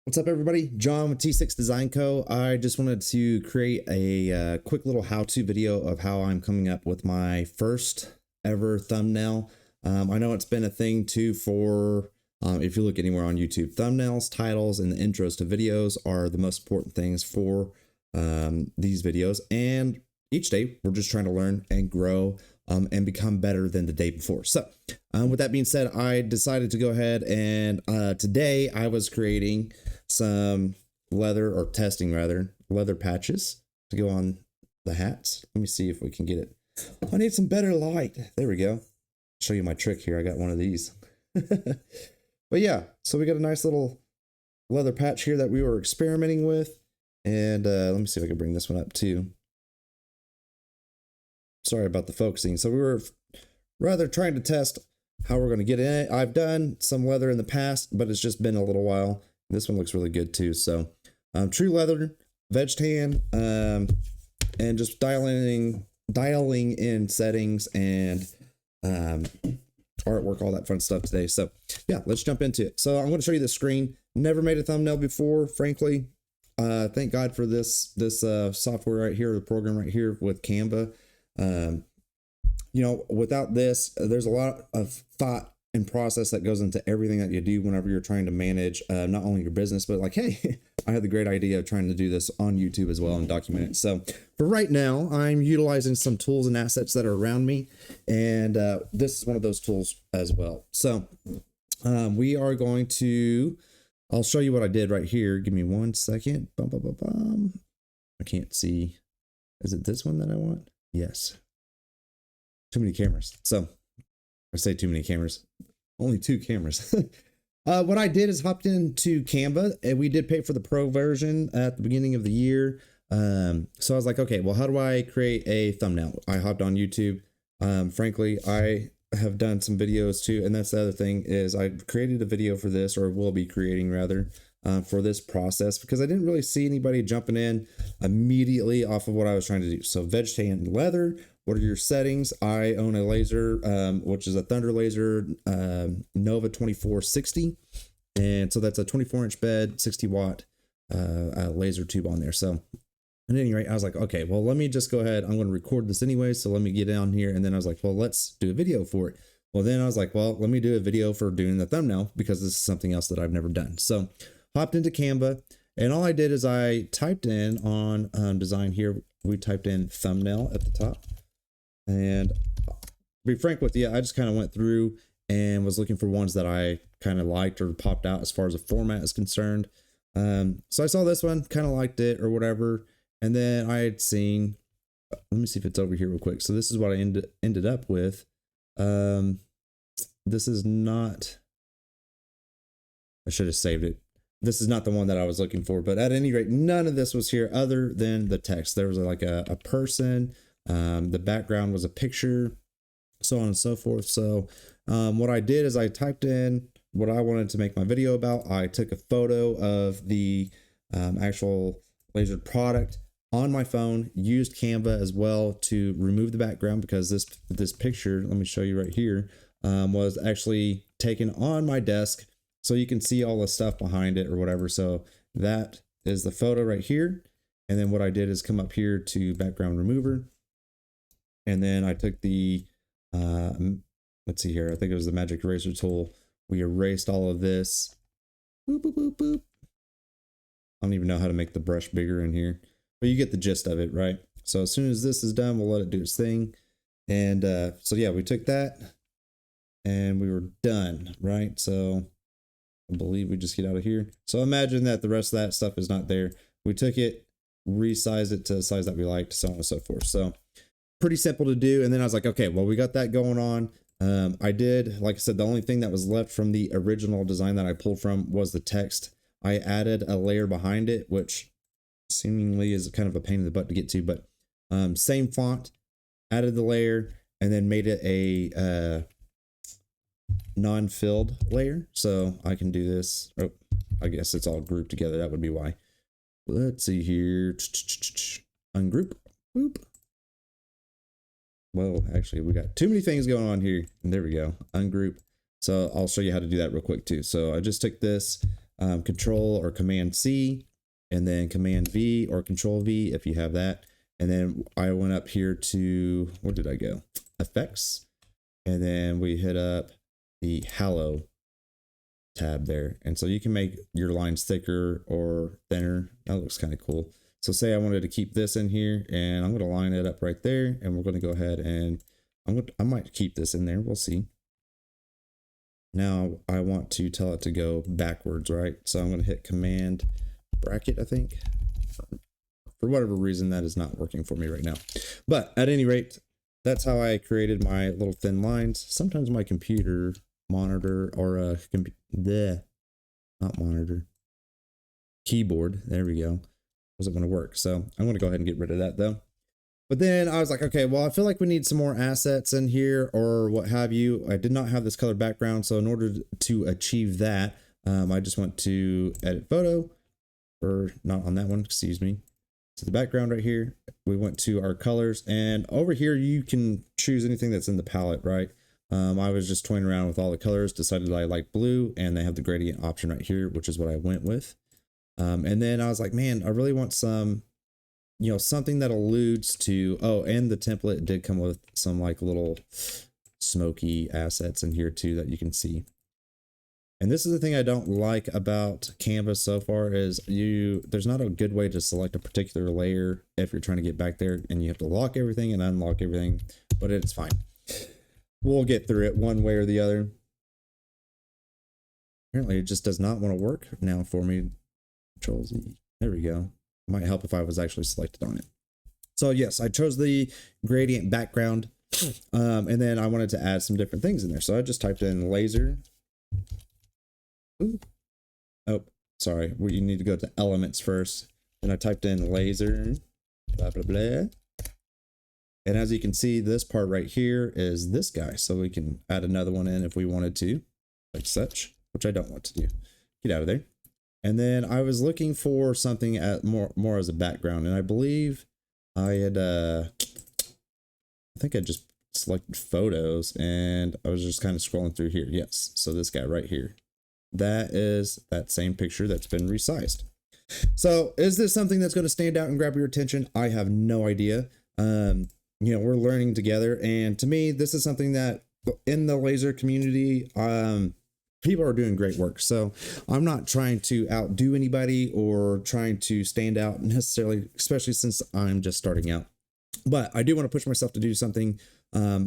What's up, everybody? John with T6 Design Co. I just wanted to create a quick little how-to video of how I'm coming up with my first ever thumbnail. I know it's been a thing too for, if you look anywhere on YouTube, thumbnails, titles, and the intros to videos are the most important things for these videos. And each day we're just trying to learn and grow and become better than the day before. So with that being said, I decided to go ahead and today I was creating some testing leather patches to go on the hats. Let me see if we can get it. I need some better light. There we go. Show you my trick here. I got one of these. But yeah, so we got a nice little leather patch here that we were experimenting with. And let me see if I can bring this one up too. Sorry about the focusing. So we were rather trying to test how we're going to get in it. I've done some leather in the past, but it's just been a little while. This one looks really good too. So true leather, veg tan, and just dialing in settings and artwork, all that fun stuff today. So yeah, let's jump into it. So I'm going to show you the screen. Never made a thumbnail before, frankly. Thank God for this software right here, the program right here with Canva. You know, without this, there's a lot of thought and process that goes into everything that you do whenever you're trying to manage not only your business, but like, hey, I had the great idea of trying to do this on YouTube as well and document it. So for right now, I'm utilizing some tools and assets that are around me, and this is one of those tools as well. So we are going to, I'll show you what I did right here. Give me 1 second. I can't see. Is it this one that I want? Yes. Too many cameras. So I say too many cameras. Only 2 cameras. What I did is hopped into Canva, and we did pay for the pro version at the beginning of the year. So I was like, okay, well, how do I create a thumbnail? I hopped on YouTube. Frankly, I have done some videos too. And that's the other thing is I created a video for this, or will be creating rather, for this process, because I didn't really see anybody jumping in immediately off of what I was trying to do. So veg tan leather, what are your settings? I own a laser, which is a Thunder Laser Nova 2460. And so that's a 24-inch bed, 60 watt laser tube on there. So at any rate, I was like, okay, well, let me just go ahead. I'm going to record this anyway. So let me get down here. And then I was like, well, let's do a video for it. Well, then I was like, well, let me do a video for doing the thumbnail, because this is something else that I've never done. So hopped into Canva, and all I did is I typed in on design here. We typed in thumbnail at the top. And to be frank with you, I just kind of went through and was looking for ones that I kind of liked or popped out as far as a format is concerned. So I saw this one, kind of liked it or whatever. And then I had seen, let me see if it's over here real quick. So this is what I ended up with. This is not, I should have saved it. This is not the one that I was looking for, but at any rate, none of this was here other than the text. There was like a person. The background was a picture, so on and so forth. So what I did is I typed in what I wanted to make my video about. I took a photo of the actual laser product on my phone, used Canva as well to remove the background, because this picture, let me show you right here, was actually taken on my desk, so you can see all the stuff behind it or whatever. So that is the photo right here. And then what I did is come up here to background remover. And then I took the, let's see here, I think it was the magic eraser tool. We erased all of this. Boop, boop, boop, boop. I don't even know how to make the brush bigger in here, but you get the gist of it, right? So as soon as this is done, we'll let it do its thing. And so yeah, we took that and we were done, right? So I believe we just get out of here. So imagine that the rest of that stuff is not there. We took it, resized it to the size that we liked, so on and so forth. So pretty simple to do. And then I was like, okay, well, we got that going on. I did, like I said, the only thing that was left from the original design that I pulled from was the text. I added a layer behind it, which seemingly is kind of a pain in the butt to get to, but same font, added the layer, and then made it a non-filled layer. So I can do this. Oh, I guess it's all grouped together. That would be why. Let's see here. Ungroup. Boop. Well, actually, we got too many things going on here. And there we go. Ungroup. So I'll show you how to do that real quick too. So I just took this, Control or Command C, and then Command V or Control V if you have that. And then I went up here to, where did I go? Effects. And then we hit up the Halo tab there. And so you can make your lines thicker or thinner. That looks kind of cool. So say I wanted to keep this in here, and I'm going to line it up right there, and we're going to go ahead and I might keep this in there. We'll see. Now I want to tell it to go backwards, right? So I'm going to hit Command bracket, I think. For whatever reason, that is not working for me right now. But at any rate, that's how I created my little thin lines. Sometimes my computer monitor or not monitor, keyboard, there we go, wasn't going to work. So I'm going to go ahead and get rid of that though. But then I was like, okay, well, I feel like we need some more assets in here or what have you. I did not have this color background. So in order to achieve that, I just went to edit photo, or not on that one, excuse me. So the background right here, we went to our colors, and over here you can choose anything that's in the palette, right? I was just toying around with all the colors, decided I like blue, and they have the gradient option right here, which is what I went with. And then I was like, man, I really want some, you know, something that alludes to, oh, and the template did come with some like little smoky assets in here too that you can see. And this is the thing I don't like about Canva so far is there's not a good way to select a particular layer if you're trying to get back there, and you have to lock everything and unlock everything, but it's fine. We'll get through it one way or the other. Apparently it just does not want to work now for me. Control Z. There we go. It might help if I was actually selected on it. So yes, I chose the gradient background, and then I wanted to add some different things in there. So I just typed in laser. Ooh. Oh, sorry. You need to go to elements first. And I typed in laser, blah, blah, blah. And as you can see, this part right here is this guy. So we can add another one in if we wanted to, like such, which I don't want to do. Get out of there. And then I was looking for something at more as a background. And I believe I had, I think I just selected photos, and I was just kind of scrolling through here. Yes. So this guy right here. That is that same picture that's been resized. So is this something that's going to stand out and grab your attention? I have no idea. You know, we're learning together. And to me, this is something that in the laser community, people are doing great work. So I'm not trying to outdo anybody or trying to stand out necessarily, especially since I'm just starting out. But I do want to push myself to do something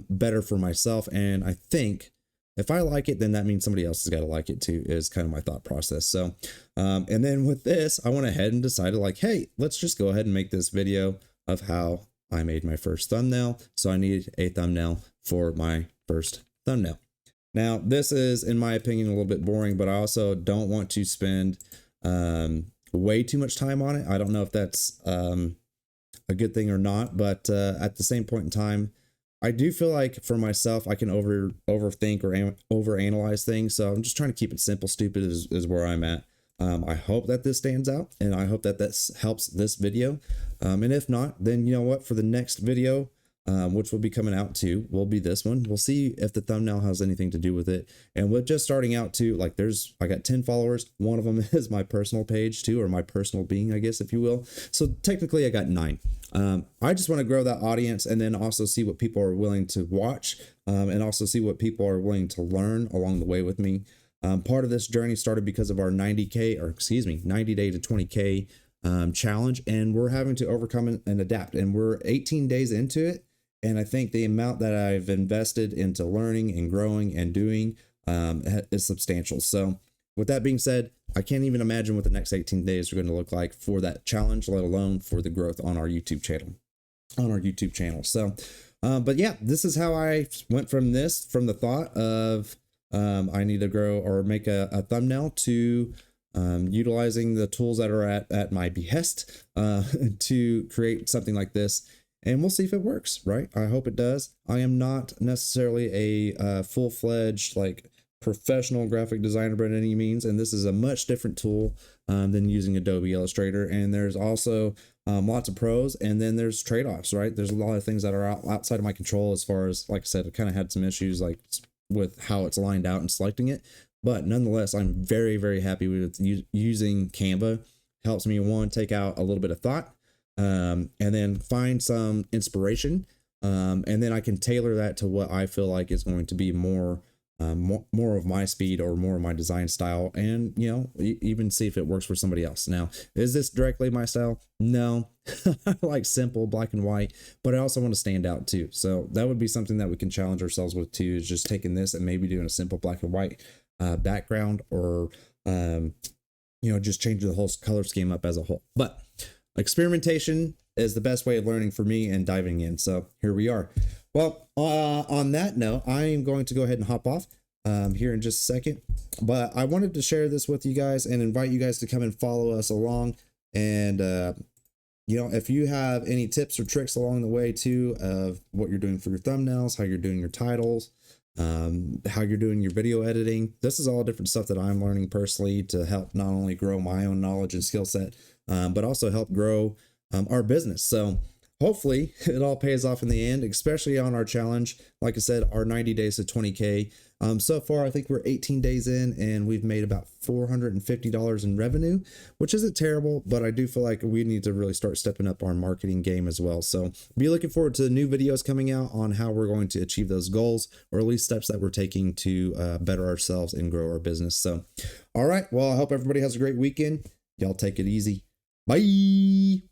better for myself. And I think if I like it, then that means somebody else has got to like it too, is kind of my thought process. So, and then with this, I went ahead and decided like, hey, let's just go ahead and make this video of how I made my first thumbnail. So I needed a thumbnail for my first thumbnail. Now, this is, in my opinion, a little bit boring, but I also don't want to spend way too much time on it. I don't know if that's a good thing or not, but at the same point in time, I do feel like for myself, I can overthink or overanalyze things. So I'm just trying to keep it simple. Stupid is where I'm at. I hope that this stands out, and I hope that this helps this video. And if not, then you know what, for the next video, which will be coming out too, will be this one. We'll see if the thumbnail has anything to do with it. And with just starting out too, like I got 10 followers. One of them is my personal page too, or my personal being, I guess, if you will. So technically I got 9. I just want to grow that audience, and then also see what people are willing to watch, and also see what people are willing to learn along the way with me. Part of this journey started because of our 90 day to 20K challenge, and we're having to overcome and adapt, and we're 18 days into it. And I think the amount that I've invested into learning and growing and doing is substantial. So with that being said, I can't even imagine what the next 18 days are going to look like for that challenge, let alone for the growth on our YouTube channel. So, but yeah, this is how I went from the thought of I need to grow or make a thumbnail to utilizing the tools that are at my behest to create something like this. And we'll see if it works, right? I hope it does. I am not necessarily a full-fledged like professional graphic designer by any means, and this is a much different tool than using Adobe Illustrator. And there's also lots of pros, and then there's trade-offs, right? There's a lot of things that are outside of my control, as far as, like I said, I kind of had some issues like with how it's lined out and selecting it. But nonetheless, I'm very, very happy with using Canva. Helps me, one, take out a little bit of thought, and then find some inspiration. And then I can tailor that to what I feel like is going to be more of my speed or more of my design style, and even see if it works for somebody else. Now, is this directly my style? No. I like simple black and white, but I also want to stand out too. So that would be something that we can challenge ourselves with too, is just taking this and maybe doing a simple black and white background, or just changing the whole color scheme up as a whole. But experimentation is the best way of learning for me and diving in. So here we are. Well, on that note, I am going to go ahead and hop off here in just a second. But I wanted to share this with you guys and invite you guys to come and follow us along. And, if you have any tips or tricks along the way too, of what you're doing for your thumbnails, how you're doing your titles, how you're doing your video editing, this is all different stuff that I'm learning personally to help not only grow my own knowledge and skill set, but also help grow our business. So hopefully it all pays off in the end, especially on our challenge. Like I said, our 90 days to 20K. So far, I think we're 18 days in and we've made about $450 in revenue, which isn't terrible, but I do feel like we need to really start stepping up our marketing game as well. So be looking forward to the new videos coming out on how we're going to achieve those goals, or at least steps that we're taking to better ourselves and grow our business. So, all right. Well, I hope everybody has a great weekend. Y'all take it easy. Bye.